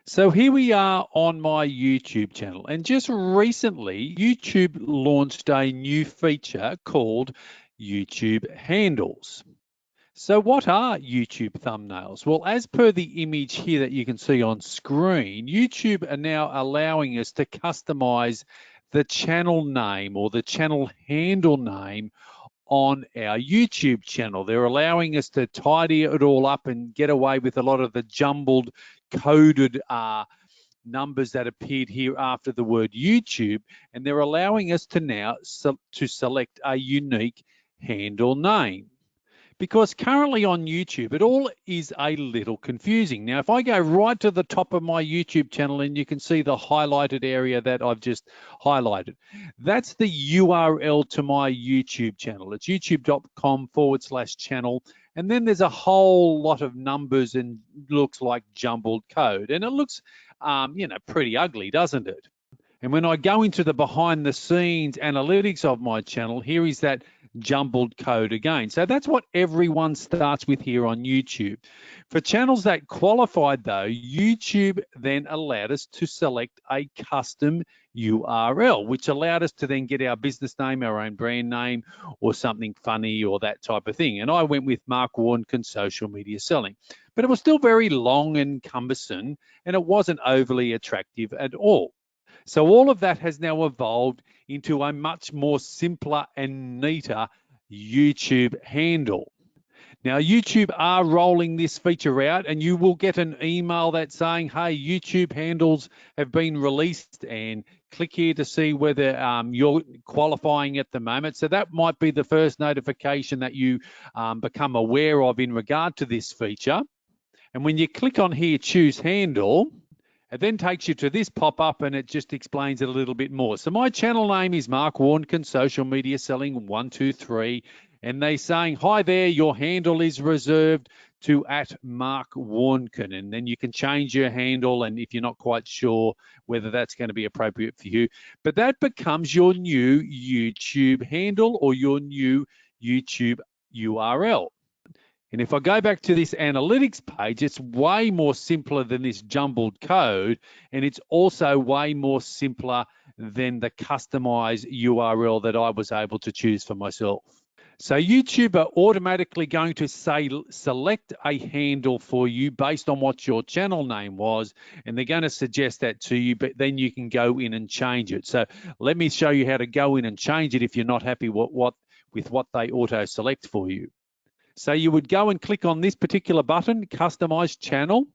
So here we are on my YouTube channel, and just recently, YouTube launched a new feature called YouTube Handles. So what are YouTube thumbnails? Well, as per the image here that you can see on screen, YouTube are now allowing us to customize the channel name or the channel handle name on our YouTube channel. They're allowing us to tidy it all up and get away with a lot of the jumbled coded numbers that appeared here after the word YouTube, and they're allowing us to now to select a unique handle name. Because currently on YouTube, it all is a little confusing. Now, if I go right to the top of my YouTube channel and you can see the highlighted area that I've just highlighted, that's the URL to my YouTube channel. It's youtube.com/channel. And then there's a whole lot of numbers and looks like jumbled code. And it looks, pretty ugly, doesn't it? And when I go into the behind the scenes analytics of my channel, here is that jumbled code again. So that's what everyone starts with here on YouTube. For channels that qualified though, YouTube then allowed us to select a custom URL, which allowed us to then get our business name, our own brand name, or something funny or that type of thing. And I went with Mark Warnken Social Media Selling. But it was still very long and cumbersome, and it wasn't overly attractive at all. So all of that has now evolved into a much more simpler and neater YouTube handle. Now, YouTube are rolling this feature out, and you will get an email that's saying, hey, YouTube handles have been released, and click here to see whether you're qualifying at the moment. So that might be the first notification that you become aware of in regard to this feature. And when you click on here, choose handle, it then takes you to this pop-up and it just explains it a little bit more. So my channel name is Mark Warnken, Social Media Selling 123. And they're saying, hi there, your handle is reserved to @Mark Warnken. And then you can change your handle, and if you're not quite sure whether that's going to be appropriate for you. But that becomes your new YouTube handle or your new YouTube URL. And if I go back to this analytics page, it's way more simpler than this jumbled code, and it's also way more simpler than the customized URL that I was able to choose for myself. So YouTube are automatically going to say select a handle for you based on what your channel name was, and they're going to suggest that to you, but then you can go in and change it. So let me show you how to go in and change it if you're not happy with what they auto select for you. So you would go and click on this particular button, Customize Channel,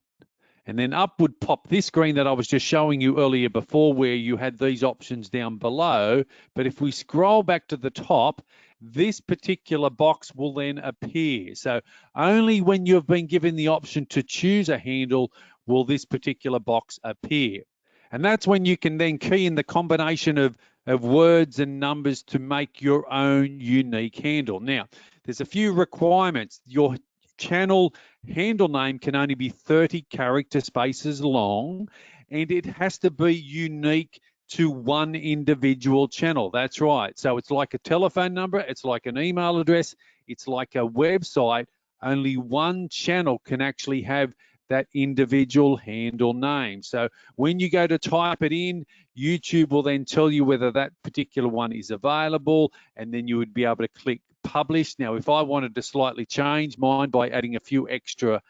and then up would pop this screen that I was just showing you earlier before, where you had these options down below. But if we scroll back to the top, this particular box will then appear. So only when you've been given the option to choose a handle will this particular box appear. And that's when you can then key in the combination of words and numbers to make your own unique handle. Now, there's a few requirements. Your channel handle name can only be 30 character spaces long, and it has to be unique to one individual channel. That's right. So it's like a telephone number, it's like an email address, it's like a website. Only one channel can actually have that individual handle name. So when you go to type it in, YouTube will then tell you whether that particular one is available, and then you would be able to click publish. Now, if I wanted to slightly change mine by adding a few extra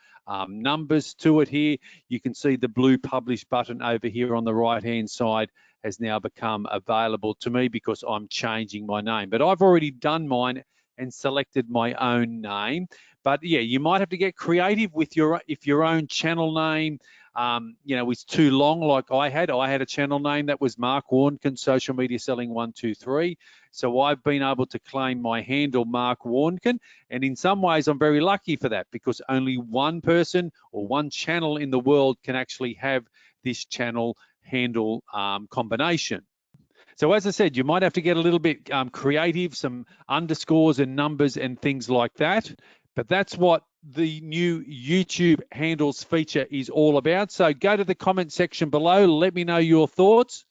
numbers to it here, you can see the blue publish button over here on the right-hand side has now become available to me because I'm changing my name. But I've already done mine and selected my own name. But yeah, you might have to get creative with if your own channel name is too long, like I had. I had a channel name that was Mark Warnken, Social Media Selling 123. So I've been able to claim my handle, Mark Warnken. And in some ways, I'm very lucky for that, because only one person or one channel in the world can actually have this channel handle combination. So as I said, you might have to get a little bit creative, some underscores and numbers and things like that. But that's what the new YouTube handles feature is all about. So go to the comment section below. Let me know your thoughts.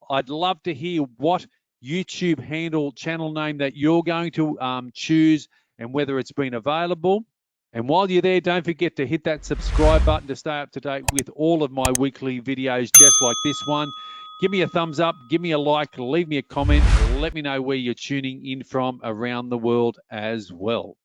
I'd love to hear what YouTube handle channel name that you're going to choose and whether it's been available. And while you're there, don't forget to hit that subscribe button to stay up to date with all of my weekly videos just like this one. Give me a thumbs up, give me a like, leave me a comment, let me know where you're tuning in from around the world as well.